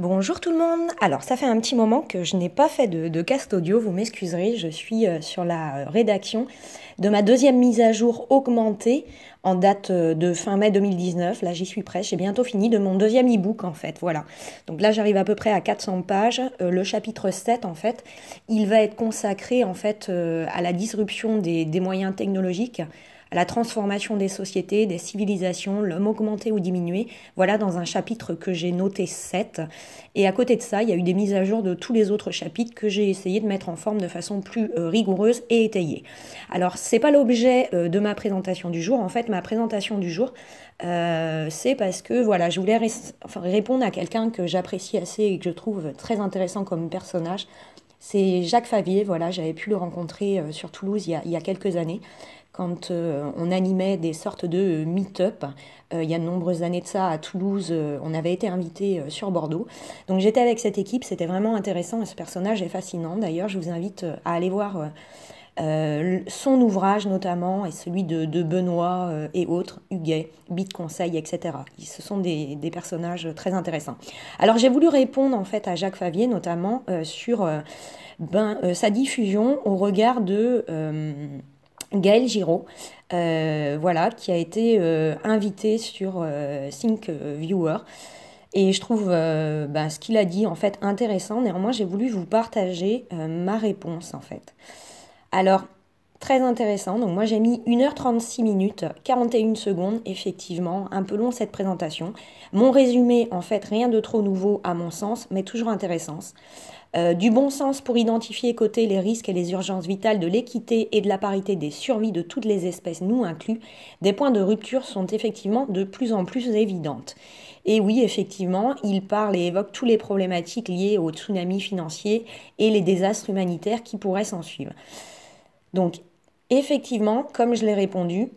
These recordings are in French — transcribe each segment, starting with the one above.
Bonjour tout le monde. Alors ça fait un petit moment que je n'ai pas fait de cast audio, vous m'excuserez, je suis sur la rédaction de ma deuxième mise à jour augmentée en date de fin mai 2019. Là j'y suis presque, j'ai bientôt fini de mon deuxième e-book en fait, voilà. Donc là j'arrive à peu près à 400 pages. Le chapitre 7 en fait, il va être consacré en fait à la disruption des moyens technologiques, à la transformation des sociétés, des civilisations, l'homme augmenté ou diminué. Voilà dans un chapitre que j'ai noté 7. Et à côté de ça, il y a eu des mises à jour de tous les autres chapitres que j'ai essayé de mettre en forme de façon plus rigoureuse et étayée. Alors, c'est pas l'objet de ma présentation du jour. En fait, ma présentation du jour, c'est parce que voilà, je voulais répondre à quelqu'un que j'apprécie assez et que je trouve très intéressant comme personnage. C'est Jacques Favier, voilà, j'avais pu le rencontrer sur Toulouse il y a quelques années quand on animait des sortes de meet-up. Il y a de nombreuses années de ça à Toulouse, on avait été invité sur Bordeaux. Donc j'étais avec cette équipe, c'était vraiment intéressant et ce personnage est fascinant. D'ailleurs, je vous invite à aller voir son ouvrage notamment et celui de Benoît et autres, Huguet, Bit Conseil, etc. Ce sont des personnages très intéressants. Alors j'ai voulu répondre en fait à Jacques Favier notamment sur sa diffusion au regard de Gaël Giraud, voilà, qui a été invité sur ThinkViewer. Et je trouve ce qu'il a dit en fait intéressant. Néanmoins, j'ai voulu vous partager ma réponse en fait. Alors, très intéressant. Donc moi, j'ai mis 1h36 minutes, 41 secondes, effectivement. Un peu long cette présentation. Mon résumé, en fait, rien de trop nouveau à mon sens, mais toujours intéressant. Du bon sens pour identifier et coter les risques et les urgences vitales de l'équité et de la parité des survies de toutes les espèces, nous inclus, des points de rupture sont effectivement de plus en plus évidentes. Et oui, effectivement, il parle et évoque toutes les problématiques liées au tsunami financier et les désastres humanitaires qui pourraient s'en suivre. Donc, effectivement, comme je l'ai répondu,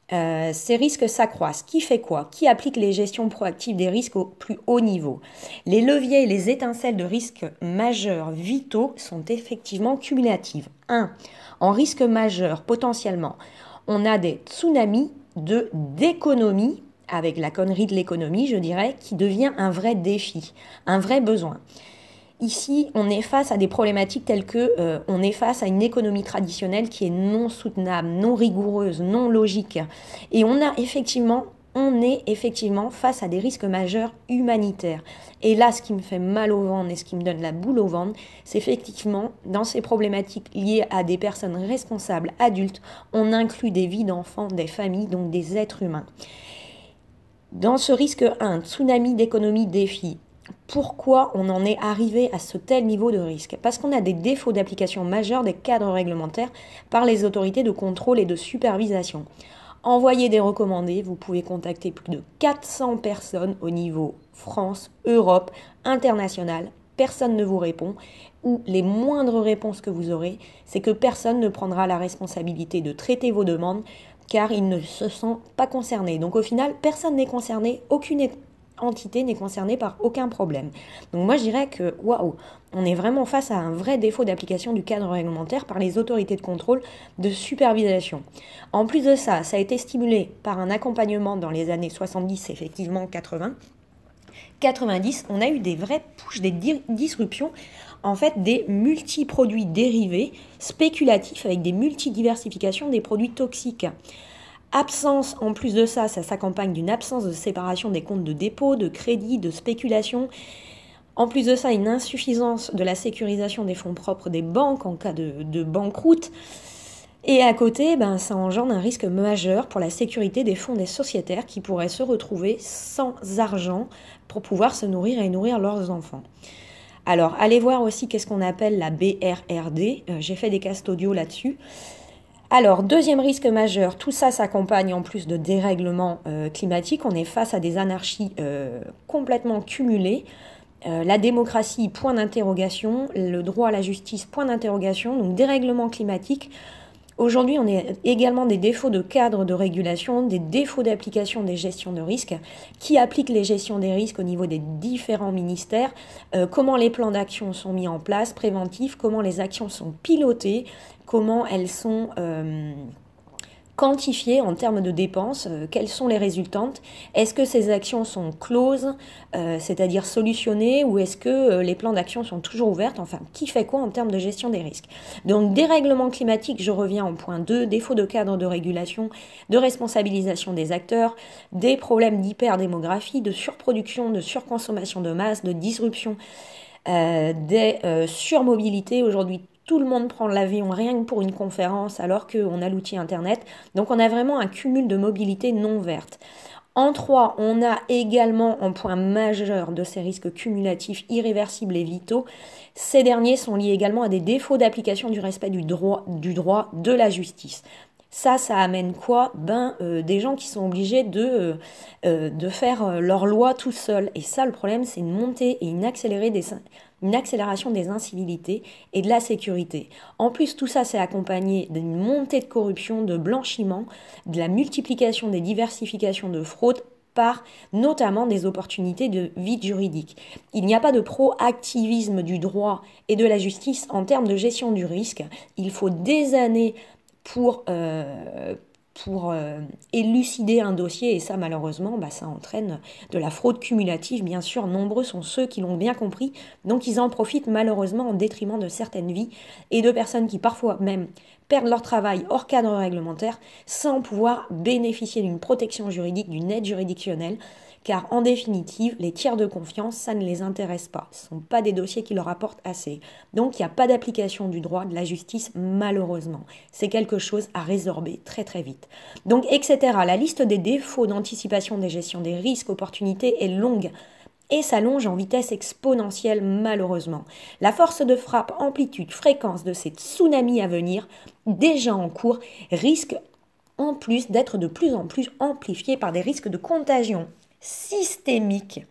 ces risques s'accroissent. Qui fait quoi? Qui applique les gestions proactives des risques au plus haut niveau? Les leviers et les étincelles de risques majeurs vitaux sont effectivement cumulatives. 1. En risque majeur, potentiellement, on a des tsunamis d'économie, avec la connerie de l'économie, je dirais, qui devient un vrai défi, un vrai besoin. Ici, on est face à des problématiques telles que on est face à une économie traditionnelle qui est non soutenable, non rigoureuse, non logique. Et on est effectivement face à des risques majeurs humanitaires. Et là, ce qui me fait mal au ventre et ce qui me donne la boule au ventre, c'est effectivement, dans ces problématiques liées à des personnes responsables, adultes, on inclut des vies d'enfants, des familles, donc des êtres humains. Dans ce risque 1, tsunami d'économie défi, pourquoi on en est arrivé à ce tel niveau de risque? Parce qu'on a des défauts d'application majeurs des cadres réglementaires par les autorités de contrôle et de supervision. Envoyez des recommandés, vous pouvez contacter plus de 400 personnes au niveau France, Europe, international. Personne ne vous répond, ou les moindres réponses que vous aurez, c'est que personne ne prendra la responsabilité de traiter vos demandes car ils ne se sentent pas concernés. Donc au final, personne n'est concerné, aucune entité n'est concernée par aucun problème. Donc moi je dirais que waouh, on est vraiment face à un vrai défaut d'application du cadre réglementaire par les autorités de contrôle, de supervision. En plus de ça, ça a été stimulé par un accompagnement dans les années 70, effectivement 80. 90, on a eu des vraies pushes, des disruptions, en fait des multi-produits dérivés spéculatifs avec des multidiversifications des produits toxiques. Absence, en plus de ça, ça s'accompagne d'une absence de séparation des comptes de dépôt, de crédit, de spéculation. En plus de ça, une insuffisance de la sécurisation des fonds propres des banques en cas de banqueroute. Et à côté, ça engendre un risque majeur pour la sécurité des fonds des sociétaires qui pourraient se retrouver sans argent pour pouvoir se nourrir et nourrir leurs enfants. Alors, allez voir aussi qu'est-ce qu'on appelle la BRRD. J'ai fait des casts audio là-dessus. Alors, deuxième risque majeur, tout ça s'accompagne en plus de dérèglements climatiques. On est face à des anarchies complètement cumulées. La démocratie, point d'interrogation. Le droit à la justice, point d'interrogation. Donc, dérèglement climatique. Aujourd'hui, on a également des défauts de cadre de régulation, des défauts d'application des gestions de risques. Qui applique les gestions des risques au niveau des différents ministères? Comment les plans d'action sont mis en place, préventifs? Comment les actions sont pilotées? Comment elles sont quantifier en termes de dépenses, quelles sont les résultantes, est-ce que ces actions sont closes, c'est-à-dire solutionnées, ou est-ce que les plans d'action sont toujours ouverts, enfin, qui fait quoi en termes de gestion des risques. Donc, dérèglement climatique, je reviens au point 2, défaut de cadre de régulation, de responsabilisation des acteurs, des problèmes d'hyperdémographie, de surproduction, de surconsommation de masse, de disruption des surmobilités. Aujourd'hui, tout le monde prend l'avion rien que pour une conférence alors qu'on a l'outil Internet. Donc on a vraiment un cumul de mobilité non verte. En 3, on a également un point majeur de ces risques cumulatifs irréversibles et vitaux. Ces derniers sont liés également à des défauts d'application du respect du droit de la justice. Ça amène quoi? Des gens qui sont obligés de faire leur loi tout seuls. Et ça, le problème, c'est une montée et une accélération des incivilités et de la sécurité. En plus, tout ça, c'est accompagné d'une montée de corruption, de blanchiment, de la multiplication des diversifications de fraudes par notamment des opportunités de vide juridique. Il n'y a pas de proactivisme du droit et de la justice en termes de gestion du risque. Il faut des années pour élucider un dossier, et ça malheureusement ça entraîne de la fraude cumulative. Bien sûr, nombreux sont ceux qui l'ont bien compris, donc ils en profitent malheureusement en détriment de certaines vies et de personnes qui parfois même perdent leur travail hors cadre réglementaire sans pouvoir bénéficier d'une protection juridique, d'une aide juridictionnelle, car en définitive, les tiers de confiance, ça ne les intéresse pas. Ce ne sont pas des dossiers qui leur apportent assez. Donc il n'y a pas d'application du droit, de la justice, malheureusement. C'est quelque chose à résorber très très vite. Donc, etc. La liste des défauts d'anticipation des gestions des risques, opportunités est longue et s'allonge en vitesse exponentielle malheureusement. La force de frappe, amplitude, fréquence de ces tsunamis à venir, déjà en cours, risque en plus d'être de plus en plus amplifiés par des risques de contagion systémique,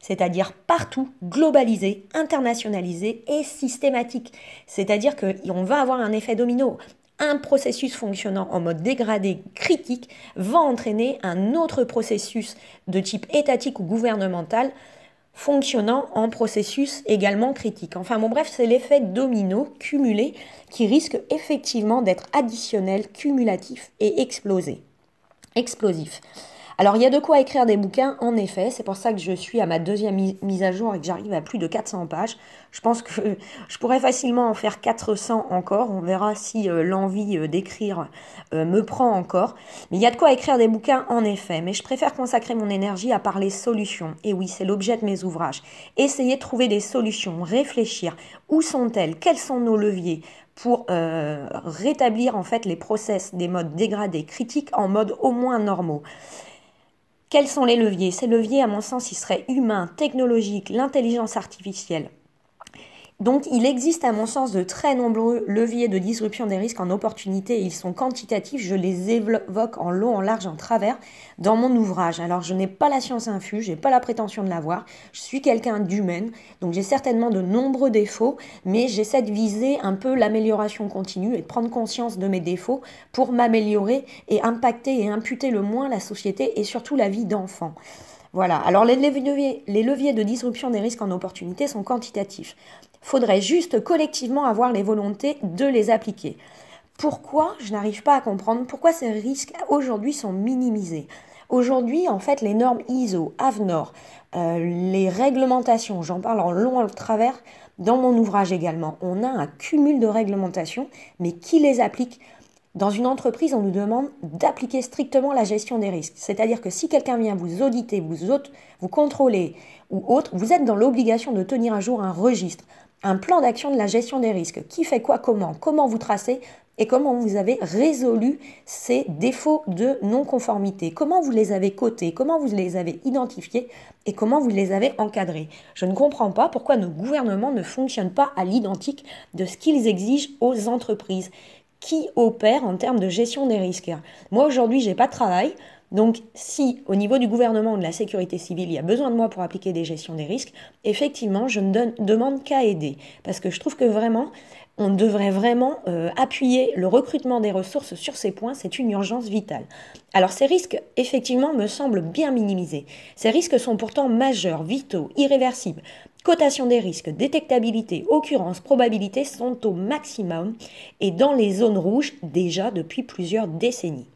c'est-à-dire partout, globalisé, internationalisé et systématique. C'est-à-dire qu'on va avoir un effet domino. Un processus fonctionnant en mode dégradé critique va entraîner un autre processus de type étatique ou gouvernemental fonctionnant en processus également critique. Enfin bon bref, c'est l'effet domino cumulé qui risque effectivement d'être additionnel, cumulatif et explosif. Alors il y a de quoi écrire des bouquins, en effet, c'est pour ça que je suis à ma deuxième mise à jour et que j'arrive à plus de 400 pages. Je pense que je pourrais facilement en faire 400 encore, on verra si l'envie d'écrire me prend encore. Mais il y a de quoi écrire des bouquins, en effet, mais je préfère consacrer mon énergie à parler solutions. Et oui, c'est l'objet de mes ouvrages. Essayer de trouver des solutions, réfléchir, où sont-elles, quels sont nos leviers pour rétablir en fait les process des modes dégradés, critiques en mode au moins normaux. Quels sont les leviers? Ces leviers, à mon sens, ils seraient humains, technologiques, l'intelligence artificielle. Donc, il existe, à mon sens, de très nombreux leviers de disruption des risques en opportunités. Ils sont quantitatifs. Je les évoque en long, en large, en travers dans mon ouvrage. Alors, je n'ai pas la science infuse, je n'ai pas la prétention de l'avoir. Je suis quelqu'un d'humaine, donc j'ai certainement de nombreux défauts, mais j'essaie de viser un peu l'amélioration continue et de prendre conscience de mes défauts pour m'améliorer et impacter et imputer le moins la société et surtout la vie d'enfants. Voilà, alors les leviers de disruption des risques en opportunités sont quantitatifs. Faudrait juste collectivement avoir les volontés de les appliquer. Pourquoi? Je n'arrive pas à comprendre pourquoi ces risques aujourd'hui sont minimisés. Aujourd'hui, en fait, les normes ISO, AFNOR, les réglementations, j'en parle en long et en travers dans mon ouvrage également. On a un cumul de réglementations, mais qui les applique? Dans une entreprise, on nous demande d'appliquer strictement la gestion des risques. C'est-à-dire que si quelqu'un vient vous auditer, vous contrôler ou autre, vous êtes dans l'obligation de tenir à jour un registre, un plan d'action de la gestion des risques. Qui fait quoi, comment vous tracez et comment vous avez résolu ces défauts de non-conformité. Comment vous les avez cotés, comment vous les avez identifiés et comment vous les avez encadrés. Je ne comprends pas pourquoi nos gouvernements ne fonctionnent pas à l'identique de ce qu'ils exigent aux entreprises qui opèrent en termes de gestion des risques. Moi, aujourd'hui, je n'ai pas de travail. Donc, si au niveau du gouvernement ou de la sécurité civile, il y a besoin de moi pour appliquer des gestions des risques, effectivement, je ne demande qu'à aider. Parce que je trouve que vraiment, on devrait vraiment appuyer le recrutement des ressources sur ces points. C'est une urgence vitale. Alors, ces risques, effectivement, me semblent bien minimisés. Ces risques sont pourtant majeurs, vitaux, irréversibles. Cotation des risques, détectabilité, occurrence, probabilité sont au maximum et dans les zones rouges déjà depuis plusieurs décennies.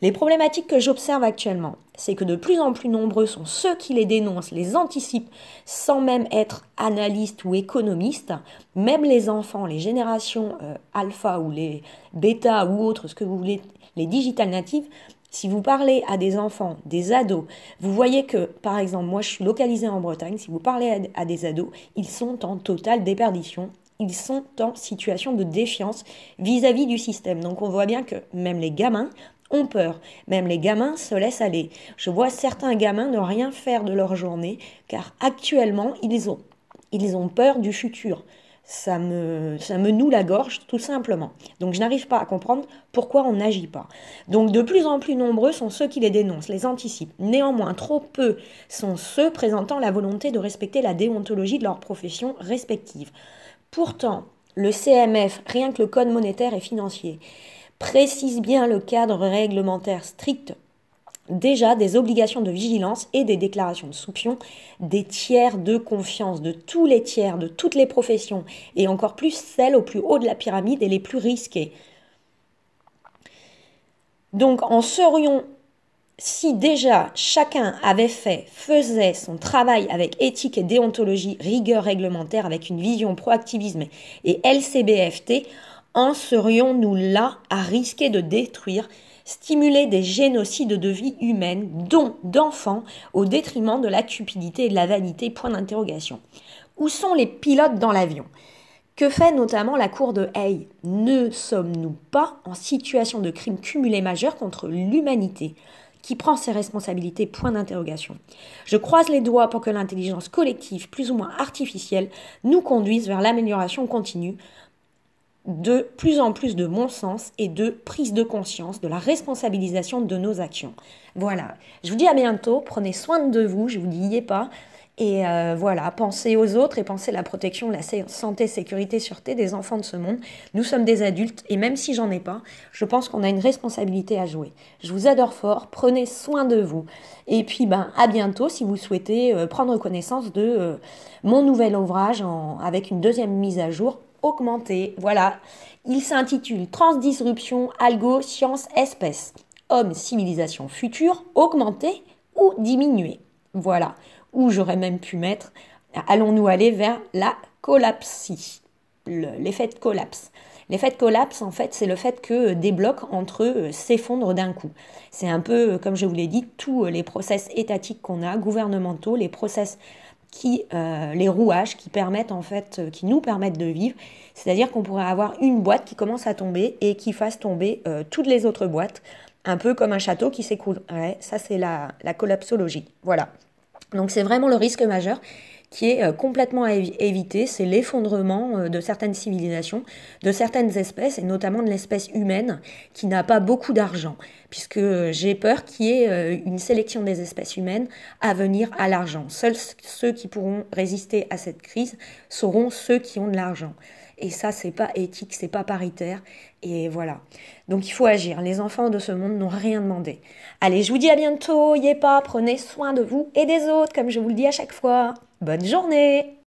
Les problématiques que j'observe actuellement, c'est que de plus en plus nombreux sont ceux qui les dénoncent, les anticipent, sans même être analystes ou économistes. Même les enfants, les générations alpha ou les bêta ou autres, ce que vous voulez, les digital natives, si vous parlez à des enfants, des ados, vous voyez que, par exemple, moi je suis localisée en Bretagne, si vous parlez à des ados, ils sont en totale déperdition. Ils sont en situation de défiance vis-à-vis du système. Donc on voit bien que même les gamins ont peur. Même les gamins se laissent aller. Je vois certains gamins ne rien faire de leur journée car actuellement ils ont peur du futur. Ça me noue la gorge, tout simplement. Donc je n'arrive pas à comprendre pourquoi on n'agit pas. Donc de plus en plus nombreux sont ceux qui les dénoncent, les anticipent. Néanmoins, trop peu sont ceux présentant la volonté de respecter la déontologie de leur profession respective. Pourtant, le CMF, rien que le Code monétaire et financier, précise bien le cadre réglementaire strict déjà des obligations de vigilance et des déclarations de soupçon des tiers de confiance, de tous les tiers, de toutes les professions, et encore plus celles au plus haut de la pyramide et les plus risquées. Donc en serions, si déjà chacun faisait son travail avec éthique et déontologie, rigueur réglementaire, avec une vision proactivisme et LCBFT, en serions-nous là à risquer de détruire, stimuler des génocides de vie humaine, dont d'enfants, au détriment de la cupidité et de la vanité, point d'interrogation. Où sont les pilotes dans l'avion ? Que fait notamment la Cour de Haye ? Ne sommes-nous pas en situation de crime cumulé majeur contre l'humanité ? Qui prend ses responsabilités, point d'interrogation. Je croise les doigts pour que l'intelligence collective, plus ou moins artificielle, nous conduise vers l'amélioration continue de plus en plus de bon sens et de prise de conscience de la responsabilisation de nos actions. Voilà, je vous dis à bientôt, prenez soin de vous, je vous dis y est pas, et voilà, pensez aux autres et pensez à la protection, la santé, sécurité, sûreté des enfants de ce monde. Nous sommes des adultes et même si j'en ai pas, je pense qu'on a une responsabilité à jouer. Je vous adore fort, prenez soin de vous. Et puis à bientôt si vous souhaitez prendre connaissance de mon nouvel ouvrage avec une deuxième mise à jour augmentée. Voilà, il s'intitule Transdisruption, algo, science, espèce. Homme, civilisation future, augmentée ou diminuée. Voilà. Ou j'aurais même pu mettre, allons-nous aller vers la collapsie, l'effet de collapse. L'effet de collapse, en fait, c'est le fait que des blocs entre eux s'effondrent d'un coup. C'est un peu, comme je vous l'ai dit, tous les process étatiques qu'on a, gouvernementaux, les process les rouages qui permettent en fait, qui nous permettent de vivre. C'est-à-dire qu'on pourrait avoir une boîte qui commence à tomber et qui fasse tomber toutes les autres boîtes, un peu comme un château qui s'écroule. Ouais, ça c'est la collapsologie. Voilà. Donc c'est vraiment le risque majeur qui est complètement à éviter, c'est l'effondrement de certaines civilisations, de certaines espèces, et notamment de l'espèce humaine qui n'a pas beaucoup d'argent, puisque j'ai peur qu'il y ait une sélection des espèces humaines à venir à l'argent. Seuls ceux qui pourront résister à cette crise seront ceux qui ont de l'argent. Et ça, c'est pas éthique, c'est pas paritaire. Et voilà. Donc il faut agir. Les enfants de ce monde n'ont rien demandé. Allez, je vous dis à bientôt. Y est pas, prenez soin de vous et des autres, comme je vous le dis à chaque fois. Bonne journée!